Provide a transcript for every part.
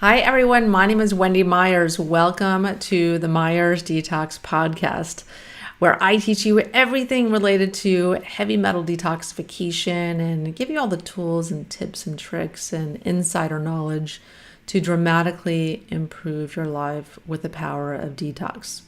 Hi, everyone. My name is Wendy Myers. Welcome to the Myers Detox podcast, where I teach you everything related to heavy metal detoxification and give you all the tools and tips and tricks and insider knowledge to dramatically improve your life with the power of detox.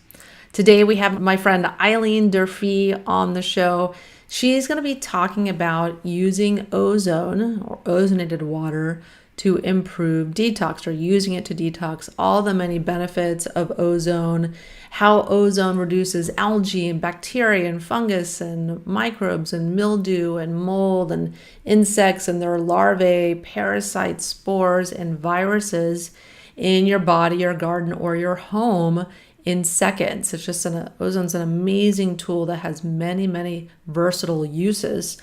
Today, we have my friend Eileen Durfee on the show. She's going to be talking about using ozone or ozonated water to improve detox, or using it to detox, all the many benefits of ozone, how ozone reduces algae and bacteria and fungus and microbes and mildew and mold and insects and their larvae, parasites, spores, and viruses in your body, your garden, or your home in seconds. It's just ozone's an amazing tool that has many, many versatile uses.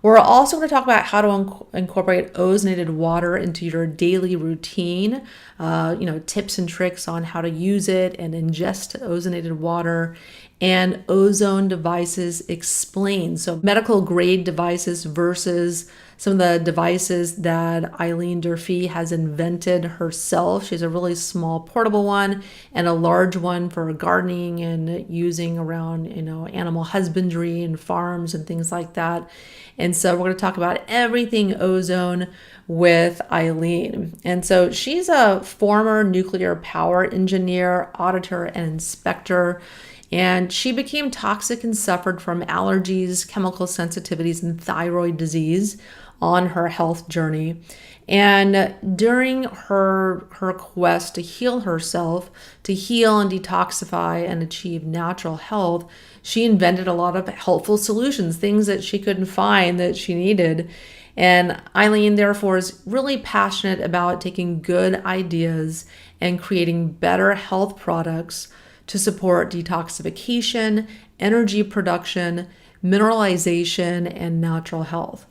We're also going to talk about how to incorporate ozonated water into your daily routine, tips and tricks on how to use it and ingest ozonated water, and ozone devices explained. So medical grade devices versus some of the devices that Eileen Durfee has invented herself. She has a really small portable one and a large one for gardening and using around, animal husbandry and farms and things like that. And so we're going to talk about everything ozone with Eileen. And so she's a former nuclear power engineer, auditor, and inspector. And she became toxic and suffered from allergies, chemical sensitivities, and thyroid disease on her health journey. And during her quest to heal herself, to heal and detoxify and achieve natural health, she invented a lot of helpful solutions, things that she couldn't find that she needed. And Eileen, therefore, is really passionate about taking good ideas and creating better health products to support detoxification, energy production, mineralization, and natural health.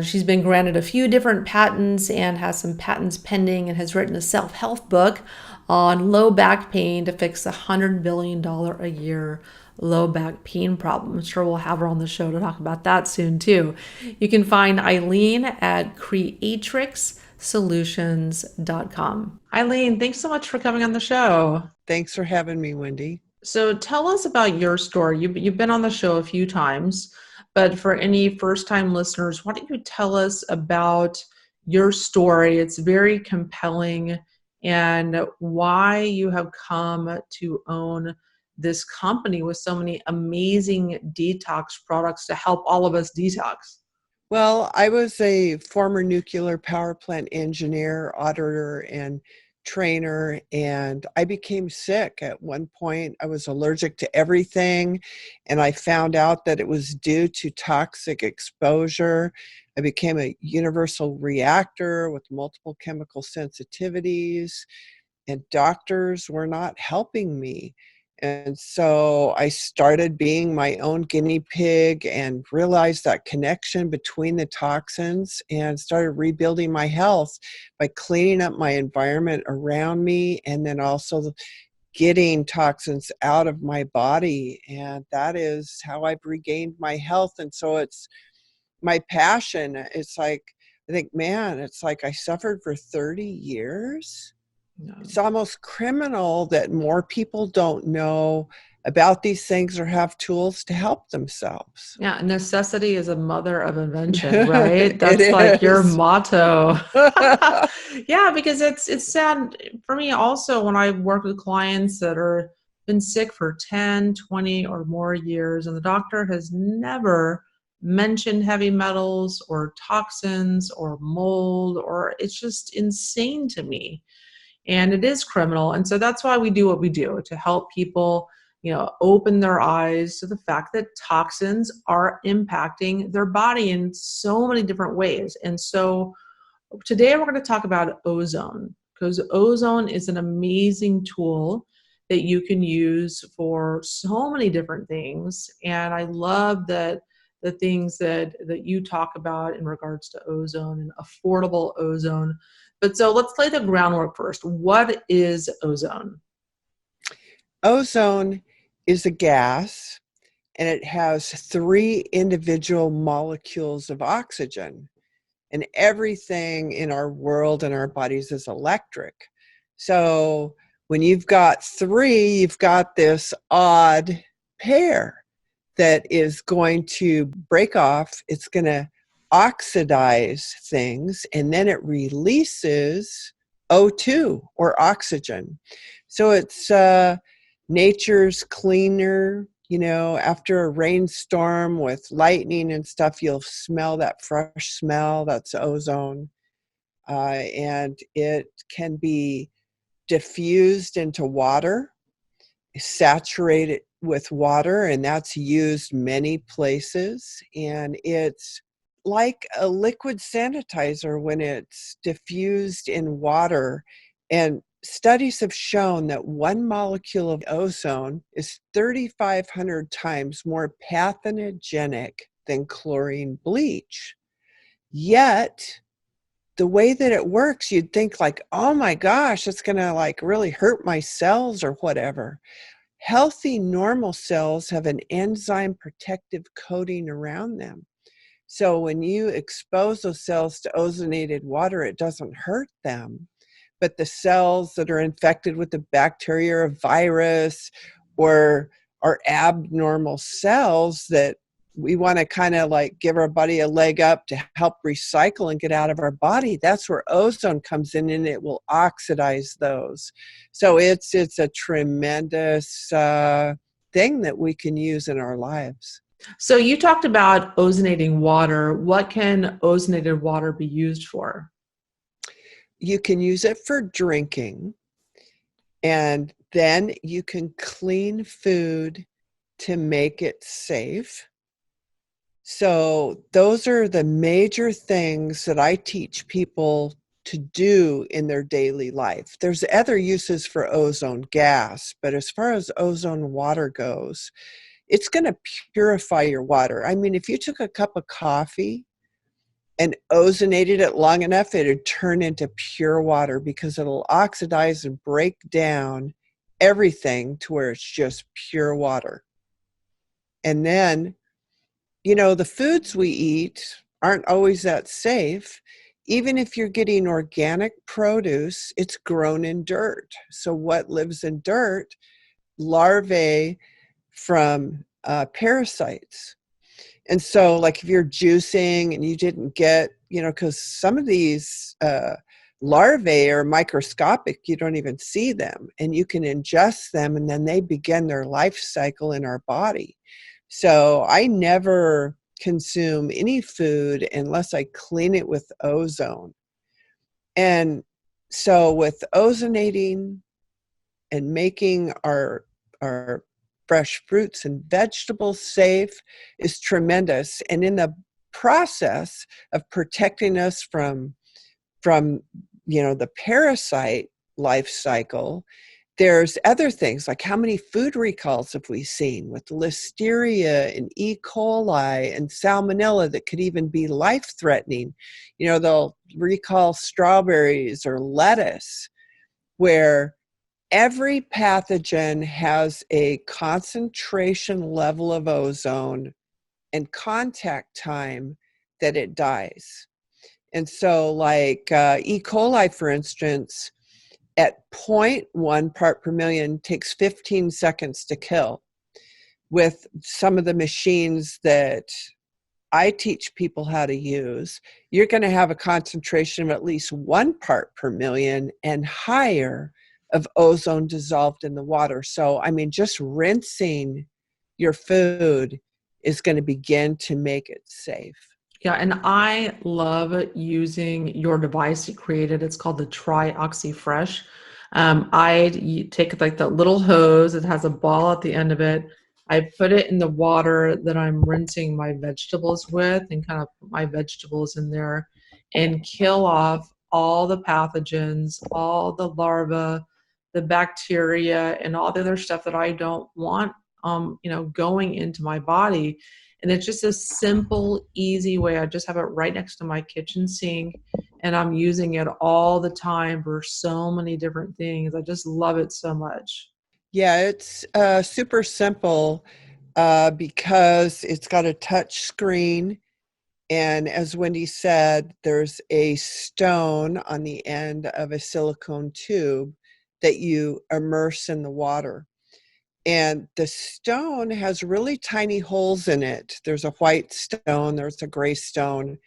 She's been granted a few different patents and has some patents pending, and has written a self-help book on low back pain to fix the $100 billion a year low back pain problem. I'm sure we'll have her on the show to talk about that soon too. You can find Eileen at creatrixsolutions.com. Eileen, thanks so much for coming on the show. Thanks for having me, Wendy. So tell us about your story. You've been on the show a few times, but for any first-time listeners, why don't you tell us about your story? It's very compelling, and why you have come to own this company with so many amazing detox products to help all of us detox. Well, I was a former nuclear power plant engineer, auditor, and trainer, and I became sick. At one point, I was allergic to everything, and I found out that it was due to toxic exposure. I became a universal reactor with multiple chemical sensitivities, and doctors were not helping me. And so I started being my own guinea pig and realized that connection between the toxins, and started rebuilding my health by cleaning up my environment around me, and then also getting toxins out of my body. And that is how I've regained my health. And so it's my passion. It's like, I think, man, it's like I suffered for 30 years. No. It's almost criminal that more people don't know about these things or have tools to help themselves. Yeah, necessity is a mother of invention, right? That's It like your is. motto. Yeah, because it's sad for me also when I work with clients that are been sick for 10, 20 or more years, and the doctor has never mentioned heavy metals or toxins or mold, or it's just insane to me. And it is criminal. And so that's why we do what we do, to help people, open their eyes to the fact that toxins are impacting their body in so many different ways. And so today we're going to talk about ozone, because ozone is an amazing tool that you can use for so many different things. And I love that the things that you talk about in regards to ozone and affordable ozone. But so let's lay the groundwork first. What is ozone? Ozone is a gas, and it has 3 individual molecules of oxygen. And everything in our world and our bodies is electric. So when you've got three, you've got this odd pair that is going to break off. It's going to oxidize things, and then it releases O2 or oxygen. So it's nature's cleaner. After a rainstorm with lightning and stuff, you'll smell that fresh smell. That's ozone. And it can be diffused into water, saturated with water, and that's used many places. And it's like a liquid sanitizer when it's diffused in water. And studies have shown that one molecule of ozone is 3,500 times more pathogenic than chlorine bleach. Yet, the way that it works, you'd think like, oh my gosh, it's going to like really hurt my cells or whatever. Healthy, normal cells have an enzyme protective coating around them. So when you expose those cells to ozonated water, it doesn't hurt them. But the cells that are infected with the bacteria or virus or are abnormal cells that we want to kind of like give our body a leg up to help recycle and get out of our body, that's where ozone comes in, and it will oxidize those. So it's a tremendous thing that we can use in our lives. So you talked about ozonating water. What can ozonated water be used for? You can use it for drinking, and then you can clean food to make it safe. So those are the major things that I teach people to do in their daily life. There's other uses for ozone gas, but as far as ozone water goes, it's going to purify your water. I mean, if you took a cup of coffee and ozonated it long enough, it'd turn into pure water because it'll oxidize and break down everything to where it's just pure water. And then, the foods we eat aren't always that safe. Even if you're getting organic produce, it's grown in dirt. So what lives in dirt? Larvae from parasites. And so like if you're juicing and you didn't get, because some of these larvae are microscopic, you don't even see them, and you can ingest them and then they begin their life cycle in our body. So I never consume any food unless I clean it with ozone. And so with ozonating and making our fresh fruits and vegetables safe is tremendous. And in the process of protecting us from the parasite life cycle, there's other things like how many food recalls have we seen with listeria and E. coli and salmonella that could even be life-threatening. They'll recall strawberries or lettuce, where every pathogen has a concentration level of ozone and contact time that it dies. And so like E. coli, for instance, at 0.1 part per million takes 15 seconds to kill. With some of the machines that I teach people how to use, you're going to have a concentration of at least 1 part per million and higher of ozone dissolved in the water. So, I mean, just rinsing your food is going to begin to make it safe. Yeah, and I love using your device you created. It's called the tri-oxy fresh. You take like that little hose. It has a ball at the end of it. I put it in the water that I'm rinsing my vegetables with, and kind of put my vegetables in there and kill off all the pathogens, all the larvae, the bacteria, and all the other stuff that I don't want, going into my body. And it's just a simple, easy way. I just have it right next to my kitchen sink, and I'm using it all the time for so many different things. I just love it so much. Yeah, it's super simple because it's got a touch screen. And as Wendy said, there's a stone on the end of a silicone tube that you immerse in the water. And the stone has really tiny holes in it. There's a white stone, there's a gray stone.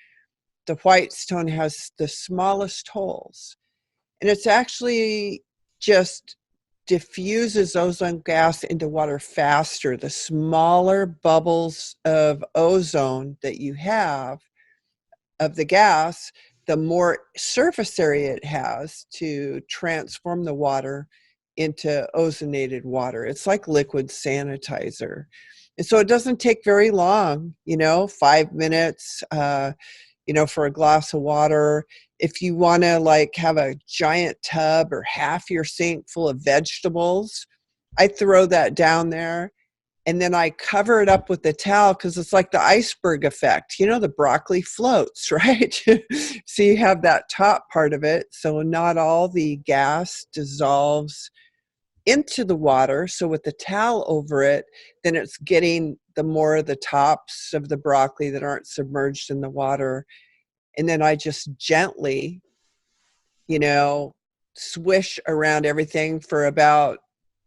The white stone has the smallest holes. And it's actually just diffuses ozone gas into water faster. The smaller bubbles of ozone that you have of the gas, the more surface area it has to transform the water into ozonated water. It's like liquid sanitizer. And so it doesn't take very long, 5 minutes, for a glass of water. If you want to like have a giant tub or half your sink full of vegetables, I throw that down there. And then I cover it up with the towel because it's like the iceberg effect. The broccoli floats, right? So you have that top part of it. So not all the gas dissolves into the water. So with the towel over it, then it's getting the more of the tops of the broccoli that aren't submerged in the water. And then I just gently, swish around everything for about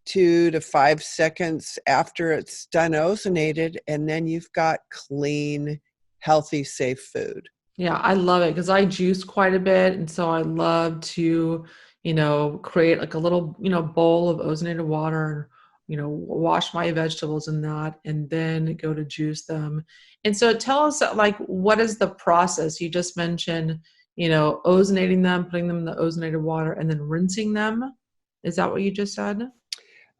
2 to 5 seconds after it's done ozonated, and then you've got clean, healthy, safe food. Yeah, I love it because I juice quite a bit. And so I love to, create like a little, bowl of ozonated water and, wash my vegetables in that and then go to juice them. And so tell us like, what is the process? You just mentioned, ozonating them, putting them in the ozonated water and then rinsing them. Is that what you just said?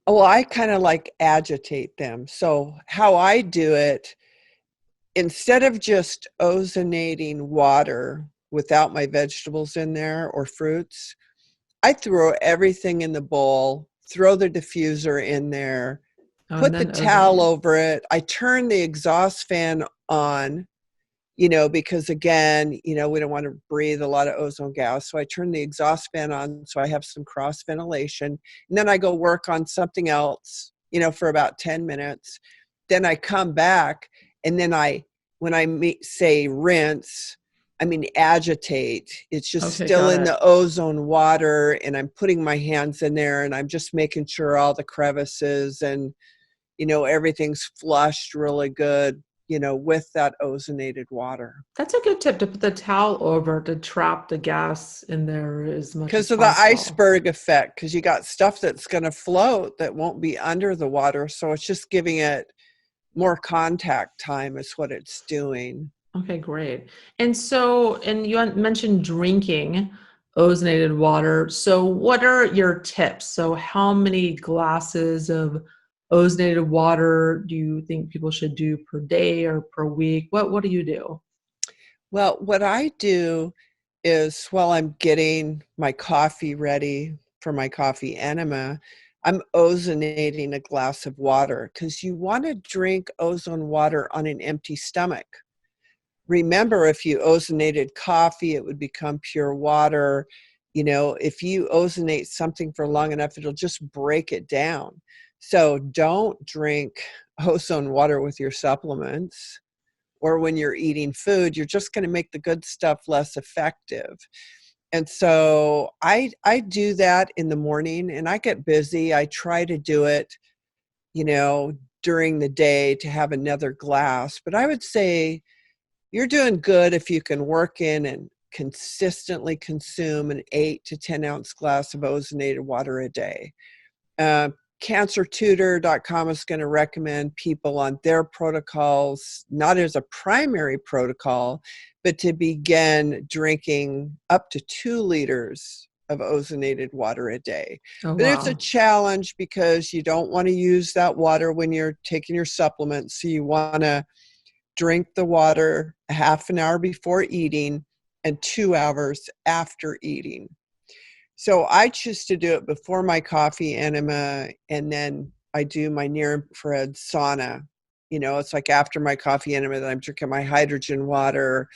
Well, I kind of like agitate them. So how I do it, instead of just ozonating water without my vegetables in there or fruits, I throw everything in the bowl, throw the diffuser in there, Oh, and put the then towel ozonate. over it. I turn the exhaust fan on, because again, we don't want to breathe a lot of ozone gas. So I turn the exhaust fan on so I have some cross ventilation. And then I go work on something else, for about 10 minutes. Then I come back and then when I say rinse, I mean agitate. It's just Okay, still got in it. the ozone water and I'm putting my hands in there and I'm just making sure all the crevices and, everything's flushed really good, with that ozonated water. That's a good tip to put the towel over to trap the gas in there as much as Because of the possible. iceberg effect, because you got stuff that's going to float that won't be under the water. So it's just giving it more contact time is what it's doing. Okay, great. And so, and you mentioned drinking ozonated water. So, what are your tips? So, how many glasses of ozonated water do you think people should do per day or per week? What do you do? Well, what I do is while I'm getting my coffee ready for my coffee enema, I'm ozonating a glass of water because you want to drink ozone water on an empty stomach. Remember, if you ozonated coffee, it would become pure water. If you ozonate something for long enough, it'll just break it down. So don't drink ozone water with your supplements or when you're eating food. You're just going to make the good stuff less effective. And so I do that in the morning and I get busy. I try to do it, during the day to have another glass. But I would say you're doing good if you can work in and consistently consume an 8 to 10 ounce glass of ozonated water a day. Uh, cancertutor.com is going to recommend people on their protocols, not as a primary protocol, but to begin drinking up to 2 liters of ozonated water a day. Oh, But it's a wow. challenge because you don't want to use that water when you're taking your supplements. So you want to drink the water a half an hour before eating and 2 hours after eating. So I choose to do it before my coffee enema, and then I do my near infrared sauna. It's like after my coffee enema that I'm drinking my hydrogen water,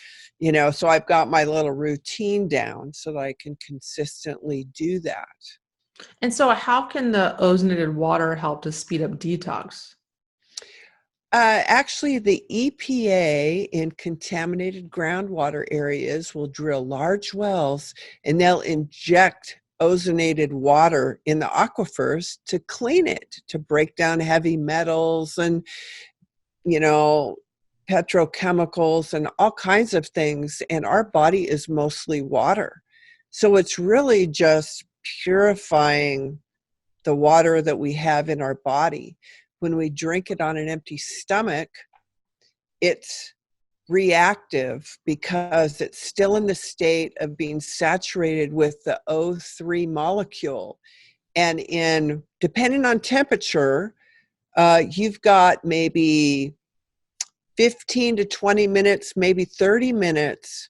so I've got my little routine down so that I can consistently do that. And so, how can the ozonated water help to speed up detox? Actually, the EPA in contaminated groundwater areas will drill large wells and they'll inject ozonated water in the aquifers to clean it, to break down heavy metals and, you know, petrochemicals and all kinds of things. And our body is mostly water. So it's really just purifying the water that we have in our body. When we drink it on an empty stomach, it's reactive because it's still in the state of being saturated with the O3 molecule. And depending on temperature, you've got maybe 15 to 20 minutes, maybe 30 minutes,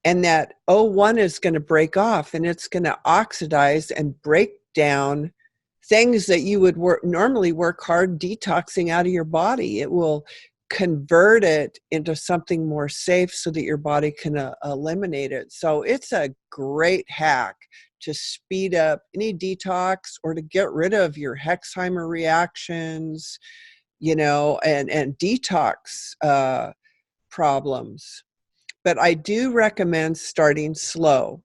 and that O1 is going to break off and it's going to oxidize and break down things that you would normally work hard detoxing out of your body. It will convert it into something more safe so that your body can eliminate it. So it's a great hack to speed up any detox or to get rid of your Hexheimer reactions, you know, and detox problems. But I do recommend starting slow.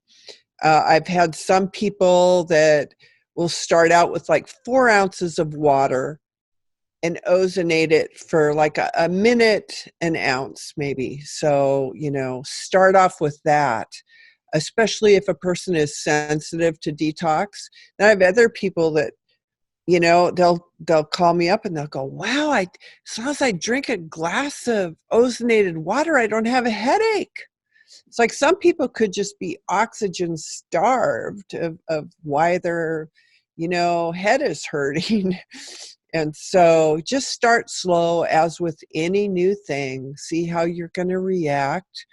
I've had some people that will start out with like 4 ounces of water and ozonate it for like a minute, an ounce maybe. So, you know, start off with that, especially if a person is sensitive to detox. Then I have other people that, you know, they'll call me up and they'll go, wow, as long as I drink a glass of ozonated water, I don't have a headache. It's like some people could just be oxygen starved of why their, you know, head is hurting. And so just start slow, as with any new thing. See how you're going to react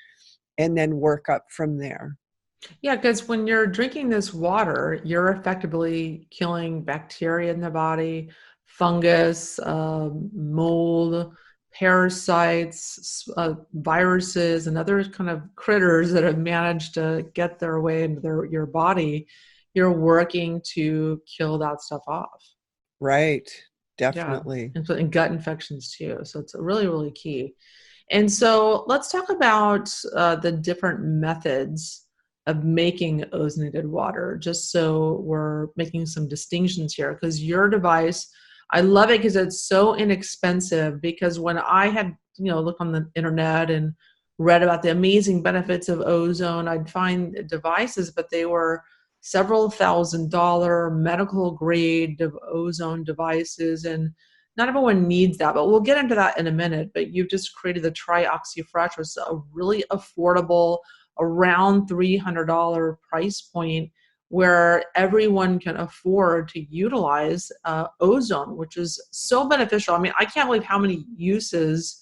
and then work up from there. Yeah, because when you're drinking this water, you're effectively killing bacteria in the body, fungus, mold, parasites, viruses, and other kind of critters that have managed to get their way into your body. You're working to kill that stuff off. Right. Yeah, Definitely. and gut infections too. So it's really, really key. And so let's talk about the different methods of making ozonated water, just so we're making some distinctions here. Because your device, I love it because it's so inexpensive. Because when I had, you know, looked on the internet and read about the amazing benefits of ozone, I'd find devices, but they were several $1,000 medical grade ozone devices, and not everyone needs that, but we'll get into that in a minute. But you've just created the tri-oxy fresh, which is a really affordable, around $300 price point, where everyone can afford to utilize ozone, which is so beneficial. I mean, I can't believe how many uses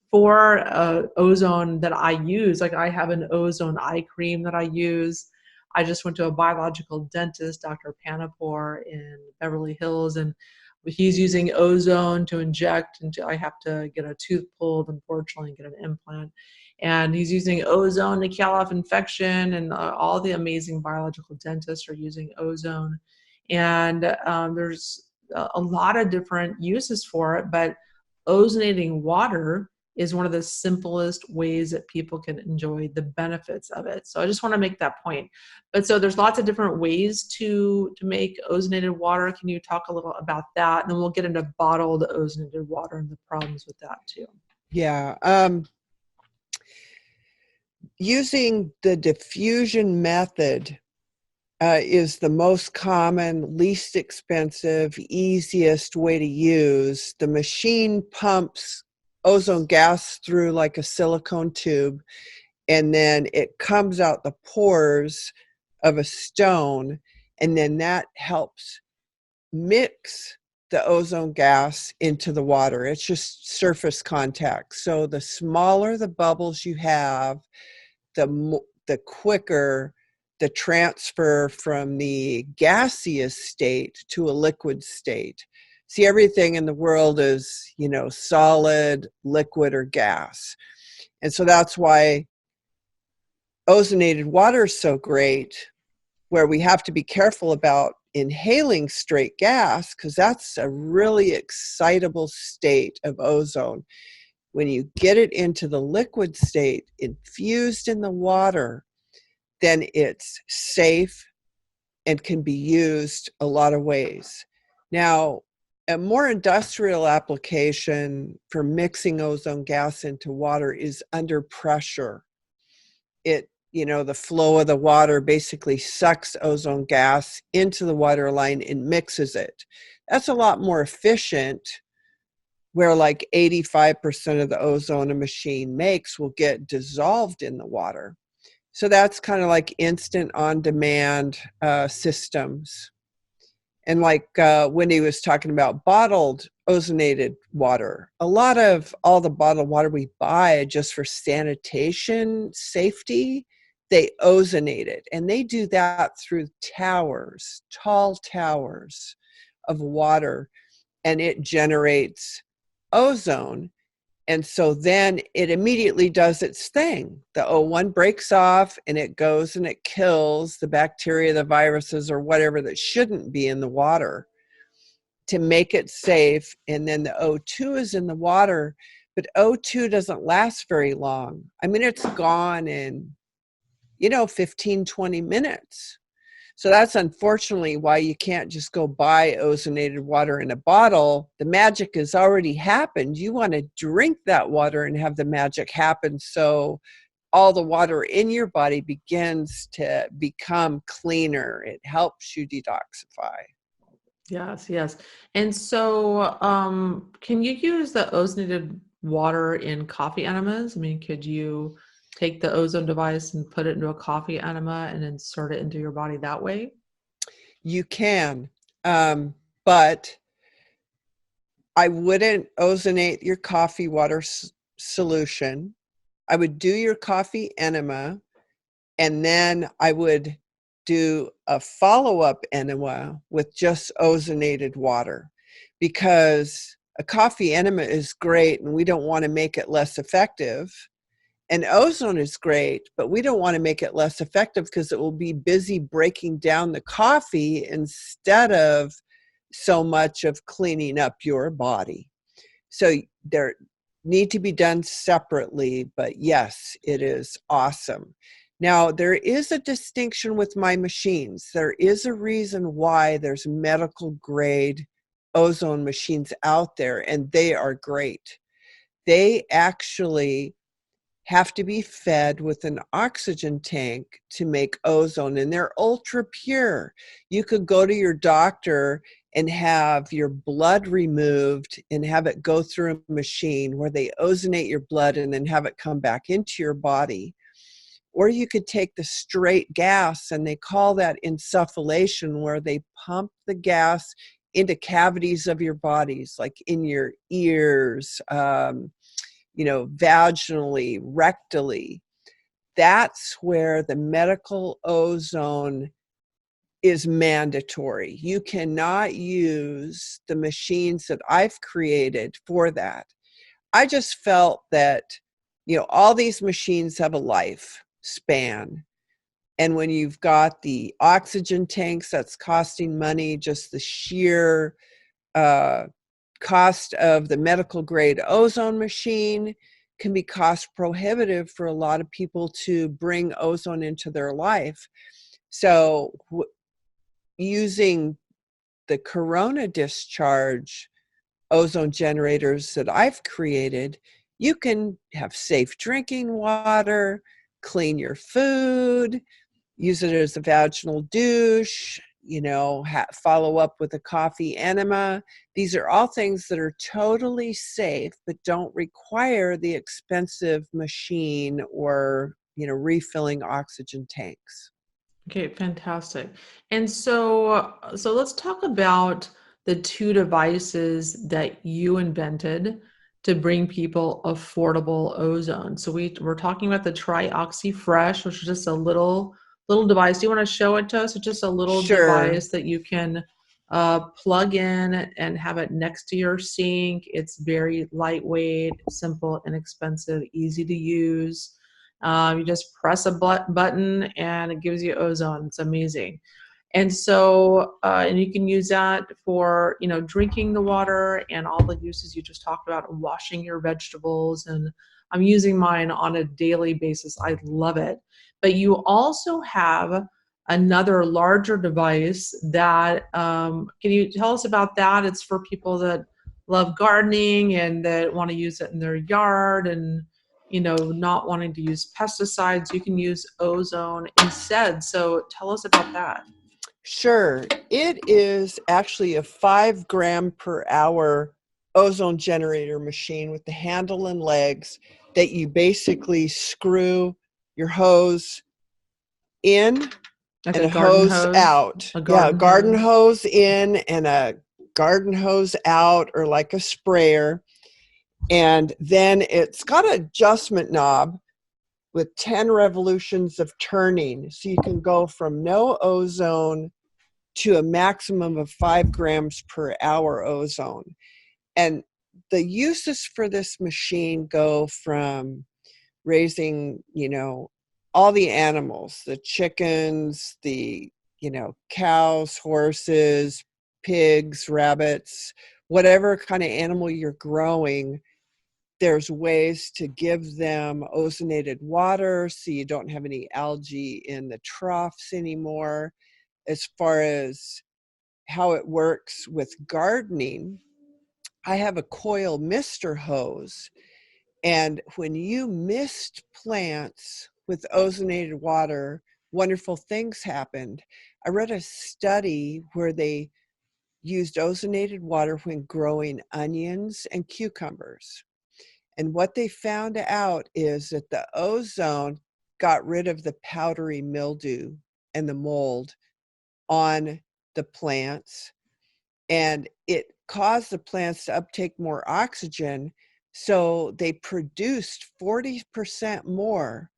for ozone that I use. Like, I have an ozone eye cream that I use. I just went to a biological dentist, Dr. Panapor in Beverly Hills, and he's using ozone to inject, and I have to get a tooth pulled, unfortunately, and get an implant. And he's using ozone to kill off infection, and all the amazing biological dentists are using ozone. And there's a lot of different uses for it, but ozonating water is one of the simplest ways that people can enjoy the benefits of it. So I just want to make that point. But so there's lots of different ways to make ozonated water. Can you talk a little about that? And then we'll get into bottled ozonated water and the problems with that too. Yeah. Using the diffusion method is the most common, least expensive, easiest way to use. The machine pumps ozone gas through like a silicone tube, and then it comes out the pores of a stone, and then that helps mix the ozone gas into the water. It's just surface contact. So the smaller the bubbles you have, the quicker the transfer from the gaseous state to a liquid state. See, everything in the world is, you know, solid, liquid, or gas. And so that's why ozonated water is so great, where we have to be careful about inhaling straight gas, because that's a really excitable state of ozone. When you get it into the liquid state, infused in the water, then it's safe, and can be used a lot of ways. Now, a more industrial application for mixing ozone gas into water is under pressure. The flow of the water basically sucks ozone gas into the water line and mixes it. That's a lot more efficient, where like 85% of the ozone a machine makes will get dissolved in the water. So that's kind of like instant on-demand systems. And like Wendy was talking about bottled ozonated water, a lot of all the bottled water we buy just for sanitation safety, they ozonate it. And they do that through towers, tall towers of water, and it generates ozone. And so then it immediately does its thing. The O1 breaks off and it goes and it kills the bacteria, the viruses, or whatever that shouldn't be in the water to make it safe. And then the O2 is in the water, but O2 doesn't last very long. I mean, it's gone in, 15, 20 minutes. So that's unfortunately why you can't just go buy ozonated water in a bottle. The magic has already happened. You want to drink that water and have the magic happen, so all the water in your body begins to become cleaner. It helps you detoxify. Yes, yes. And so, can you use the ozonated water in coffee enemas? I mean, could you take the ozone device and put it into a coffee enema and insert it into your body that way? You can, but I wouldn't ozonate your coffee water solution. I would do your coffee enema, and then I would do a follow-up enema with just ozonated water, because a coffee enema is great and we don't want to make it less effective. And ozone is great, but we don't want to make it less effective because it will be busy breaking down the coffee instead of so much of cleaning up your body. So there need to be done separately, but yes, it is awesome. Now, there is a distinction with my machines. There is a reason why there's medical grade ozone machines out there, and they are great. They actually have to be fed with an oxygen tank to make ozone, and they're ultra pure. You could go to your doctor and have your blood removed and have it go through a machine where they ozonate your blood and then have it come back into your body. Or you could take the straight gas, and they call that insufflation, where they pump the gas into cavities of your bodies, like in your ears, vaginally, rectally. That's where the medical ozone is mandatory. You cannot use the machines that I've created for that. I just felt that, all these machines have a life span. And when you've got the oxygen tanks, that's costing money, just the sheer cost of the medical grade ozone machine can be cost prohibitive for a lot of people to bring ozone into their life. So using the corona discharge ozone generators that I've created, you can have safe drinking water, clean your food, use it as a vaginal douche, follow up with a coffee enema. These are all things that are totally safe, but don't require the expensive machine or, refilling oxygen tanks. Okay, fantastic. And so let's talk about the two devices that you invented to bring people affordable ozone. So we're talking about the tri-oxy fresh, which is just a little device. Do you want to show it to us? It's just a little Sure. device that you can plug in and have it next to your sink. It's very lightweight, simple, inexpensive, easy to use. You just press a button and it gives you ozone. It's amazing. And so, and you can use that for, drinking the water and all the uses you just talked about, washing your vegetables. And I'm using mine on a daily basis. I love it. But you also have another larger device that, can you tell us about that? It's for people that love gardening and that want to use it in their yard and, not wanting to use pesticides. You can use ozone instead. So tell us about that. Sure. It is actually a 5 gram per hour ozone generator machine with the handle and legs that you basically screw your hose in Like and a a garden hose hose, out. a Yeah, a garden garden hose. hose in and a garden hose out, or like a sprayer. And then it's got an adjustment knob with 10 revolutions of turning. So you can go from no ozone to a maximum of 5 grams per hour ozone. And the uses for this machine go from raising, all the animals, the chickens, the, cows, horses, pigs, rabbits, whatever kind of animal you're growing. There's ways to give them ozonated water so you don't have any algae in the troughs anymore. As far as how it works with gardening, I have a coil mister hose. And when you mist plants with ozonated water, wonderful things happened. I read a study where they used ozonated water when growing onions and cucumbers. And what they found out is that the ozone got rid of the powdery mildew and the mold on the plants, and it caused the plants to uptake more oxygen. So they produced 40% more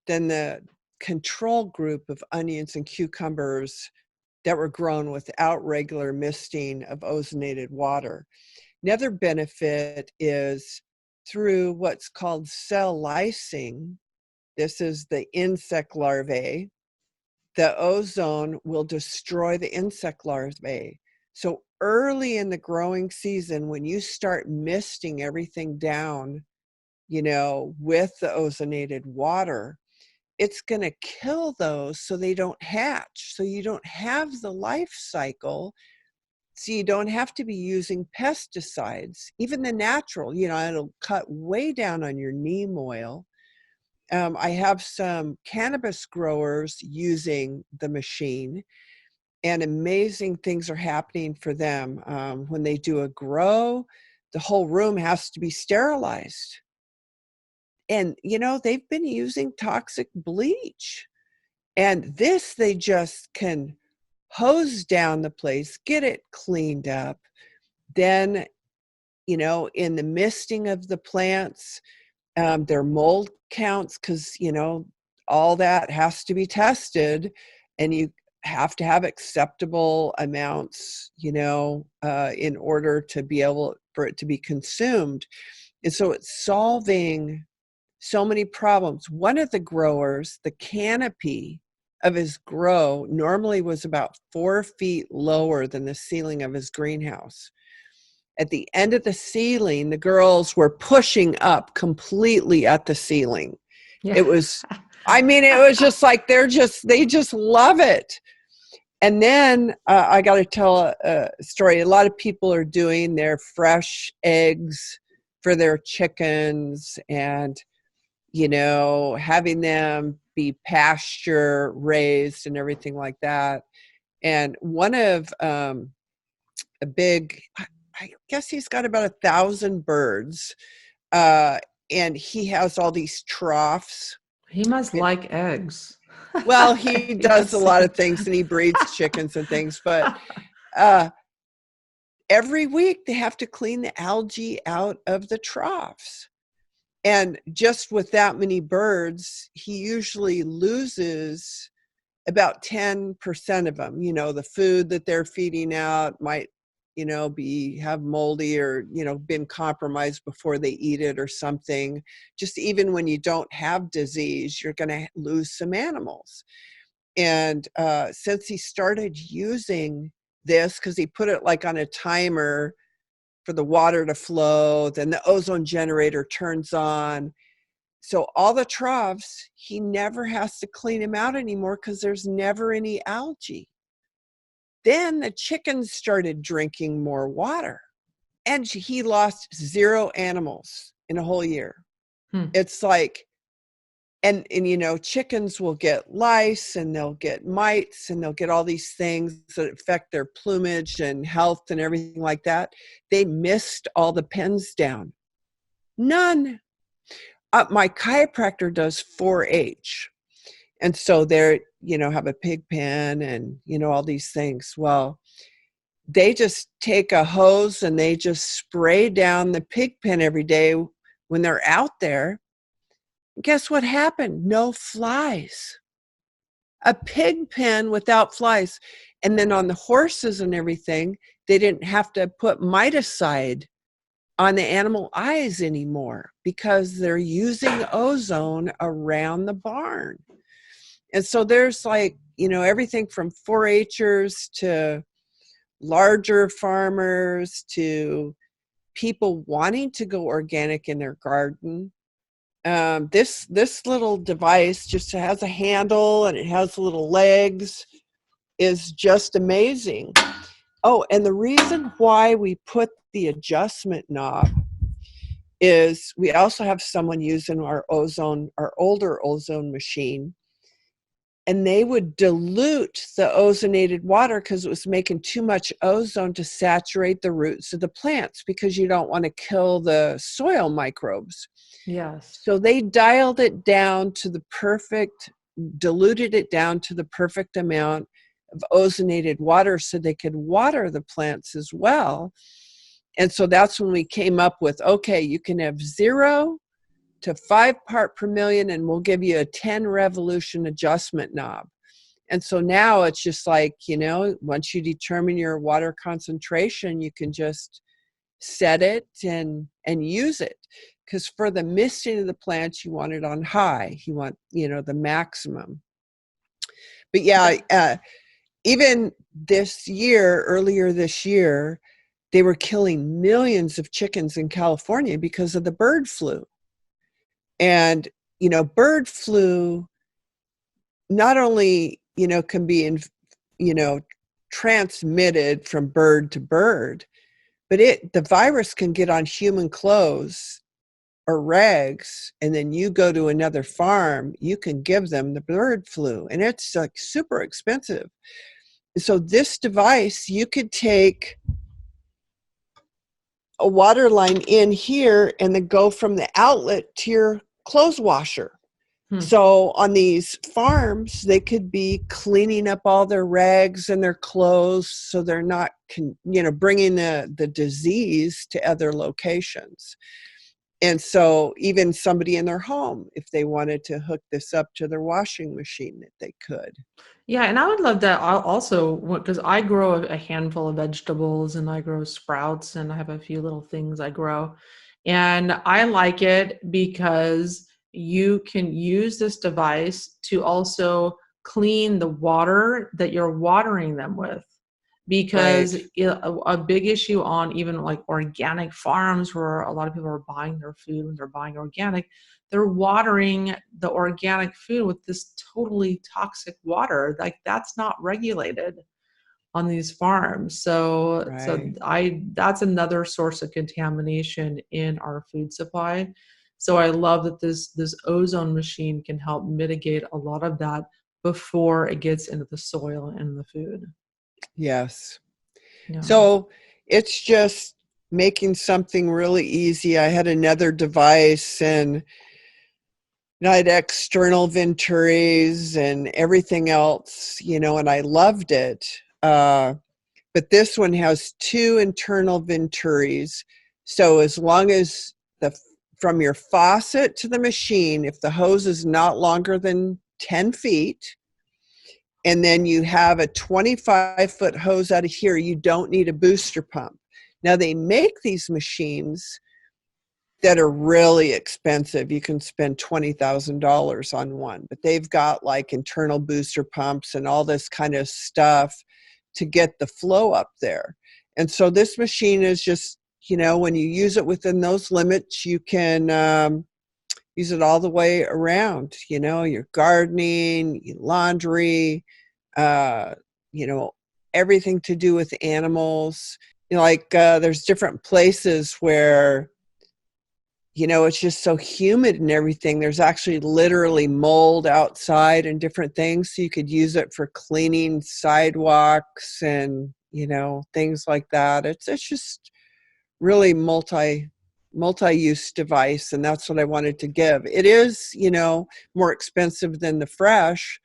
than the control group of onions and cucumbers that were grown without regular misting of ozonated water. Another benefit is through what's called cell lysing. This is the insect larvae. The ozone will destroy the insect larvae. So early in the growing season, when you start misting everything down, with the ozonated water, it's going to kill those so they don't hatch. So you don't have the life cycle. So you don't have to be using pesticides, even the natural, it'll cut way down on your neem oil. I have some cannabis growers using the machine, and amazing things are happening for them. When they do a grow, the whole room has to be sterilized. And, they've been using toxic bleach. And this, they just can hose down the place, get it cleaned up. Then, in the misting of the plants, their mold counts, because all that has to be tested, and you have to have acceptable amounts, in order to be able for it to be consumed. And so it's solving so many problems. One of the growers, the canopy of his grow normally was about 4 feet lower than the ceiling of his greenhouse. At the end of the ceiling, the girls were pushing up completely at the ceiling. Yeah. It was, it was just like they just love it. And then I got to tell a story. A lot of people are doing their fresh eggs for their chickens, and, having them be pasture raised and everything like that. And one of a big, I guess he's got about 1,000 birds, and he has all these troughs. He must like eggs. Well, he He does a must lot of seem things, and he breeds chickens and things, but uh, every week they have to clean the algae out of the troughs. And just with that many birds, he usually loses about 10% of them. The food that they're feeding out might, have moldy or, been compromised before they eat it or something. Just even when you don't have disease, you're going to lose some animals. And since he started using this, because he put it like on a timer for the water to flow, then the ozone generator turns on. So all the troughs, he never has to clean them out anymore because there's never any algae. Then the chickens started drinking more water, and he lost 0 animals in a whole year. It's like, and chickens will get lice, and they'll get mites, and they'll get all these things that affect their plumage and health and everything like that. They missed all the pens down. None. My chiropractor does 4-H. And so they're, have a pig pen and, all these things. Well, they just take a hose and they just spray down the pig pen every day when they're out there. Guess what happened? No flies. A pig pen without flies. And then on the horses and everything, they didn't have to put miticide on the animal eyes anymore because they're using ozone around the barn. And so there's everything from 4-Hers to larger farmers to people wanting to go organic in their garden. This little device just has a handle and it has little legs, is just amazing. Oh, and the reason why we put the adjustment knob is we also have someone using our older ozone machine, and they would dilute the ozonated water because it was making too much ozone to saturate the roots of the plants, because you don't want to kill the soil microbes. Yes. So they dialed it down to diluted it down to the perfect amount of ozonated water so they could water the plants as well. And so that's when we came up with, okay, you can have 0 to 5 part per million, and we'll give you a 10 revolution adjustment knob. And so now it's just like, once you determine your water concentration, you can just set it and use it. Because for the misting of the plants, you want it on high. You want, the maximum. But yeah, even earlier this year, they were killing millions of chickens in California because of the bird flu. And, bird flu not only, can be, transmitted from bird to bird, but the virus can get on human clothes or rags, and then you go to another farm, you can give them the bird flu, and it's like super expensive. So this device, you could take a water line in here and then go from the outlet to your clothes washer. So on these farms, they could be cleaning up all their rags and their clothes so they're not, bringing the disease to other locations. And so even somebody in their home, if they wanted to hook this up to their washing machine, that they could. Yeah, and I would love that also, because I grow a handful of vegetables and I grow sprouts and I have a few little things I grow. And I like it because you can use this device to also clean the water that you're watering them with. Because Right. a big issue on even like organic farms, where a lot of people are buying their food when they're buying organic, they're watering the organic food with this totally toxic water. Like, that's not regulated on these farms. So Right. that's another source of contamination in our food supply. So I love that this ozone machine can help mitigate a lot of that before it gets into the soil and the food. Yes. Yeah. So it's just making something really easy. I had another device, and I had external venturis and everything else, and I loved it. But this one has 2 internal venturis. So as long as from your faucet to the machine, if the hose is not longer than 10 feet, and then you have a 25-foot hose out of here, you don't need a booster pump. Now, they make these machines that are really expensive. You can spend $20,000 on one, but they've got like internal booster pumps and all this kind of stuff to get the flow up there. And so this machine is just, when you use it within those limits, you can use it all the way around, your gardening, your laundry, uh, everything to do with animals. There's different places where, it's just so humid and everything. There's actually literally mold outside and different things. So you could use it for cleaning sidewalks and, things like that. It's just really multi-use device. And that's what I wanted to give. It is, more expensive than the fresh,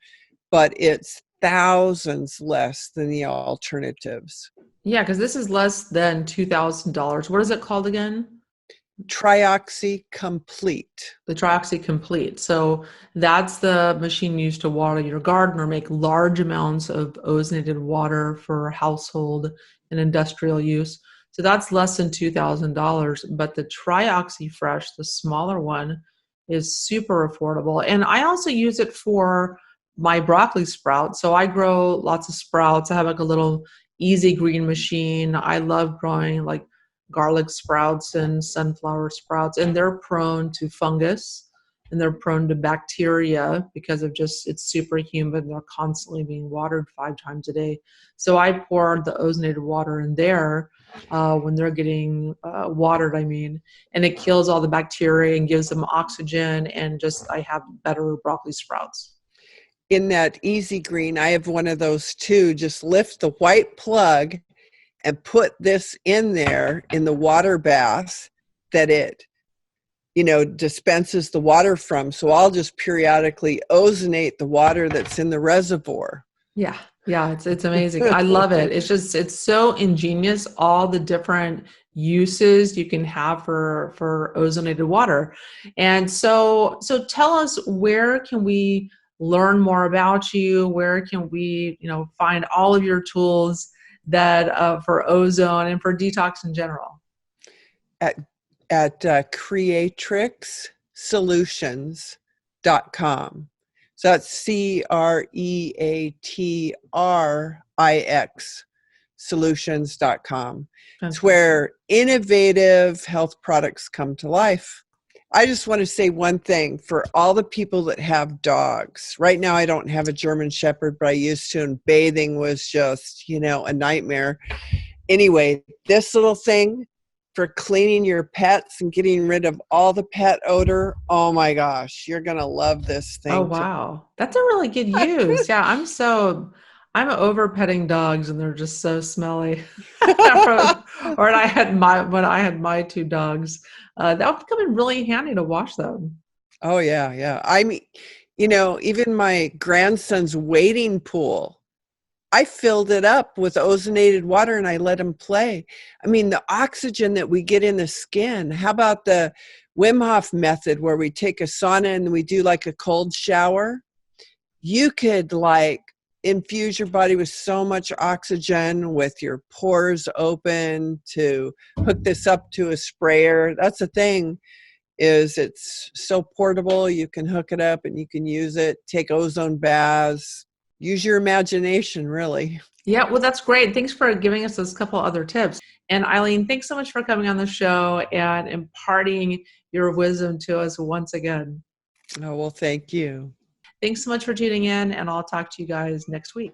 but it's thousands less than the alternatives. Yeah, because this is less than $2,000. What is it called again? Tri-oxy Complete. The tri-oxy complete. So that's the machine used to water your garden or make large amounts of ozonated water for household and industrial use. So that's less than $2,000. But the tri-oxy fresh, the smaller one, is super affordable. And I also use it for my broccoli sprouts. So I grow lots of sprouts. I have like a little easy green machine. I love growing like garlic sprouts and sunflower sprouts, and they're prone to fungus and they're prone to bacteria because of just it's super humid and they're constantly being watered 5 times a day. So I pour the ozonated water in there when they're getting watered, and it kills all the bacteria and gives them oxygen, and just I have better broccoli sprouts. In that easy green, I have one of those too. Just lift the white plug and put this in there in the water bath that it, dispenses the water from. So I'll just periodically ozonate the water that's in the reservoir. Yeah, it's amazing. I love it. It's so ingenious, all the different uses you can have for ozonated water. And so tell us, where can we learn more about you? Where can we, find all of your tools that for ozone and for detox in general? At creatrixsolutions.com. So that's CREATRIX solutions.com. It's where innovative health products come to life. I just want to say one thing for all the people that have dogs. Right now, I don't have a German Shepherd, but I used to, and bathing was just, a nightmare. Anyway, this little thing for cleaning your pets and getting rid of all the pet odor. Oh my gosh, you're going to love this thing. Oh, wow. That's a really good use. Yeah, I'm over petting dogs and they're just so smelly. Or when I had my 2 dogs, that would come in really handy to wash them. Oh yeah. I mean, even my grandson's wading pool, I filled it up with ozonated water and I let him play. I mean, the oxygen that we get in the skin. How about the Wim Hof method where we take a sauna and we do like a cold shower? You could infuse your body with so much oxygen with your pores open to hook this up to a sprayer. That's the thing, is it's so portable. You can hook it up and you can use it, take ozone baths, use your imagination, really. Yeah, well, that's great. Thanks for giving us those couple other tips. And Eileen, thanks so much for coming on the show and imparting your wisdom to us once again. Oh, well, thank you. Thanks so much for tuning in, and I'll talk to you guys next week.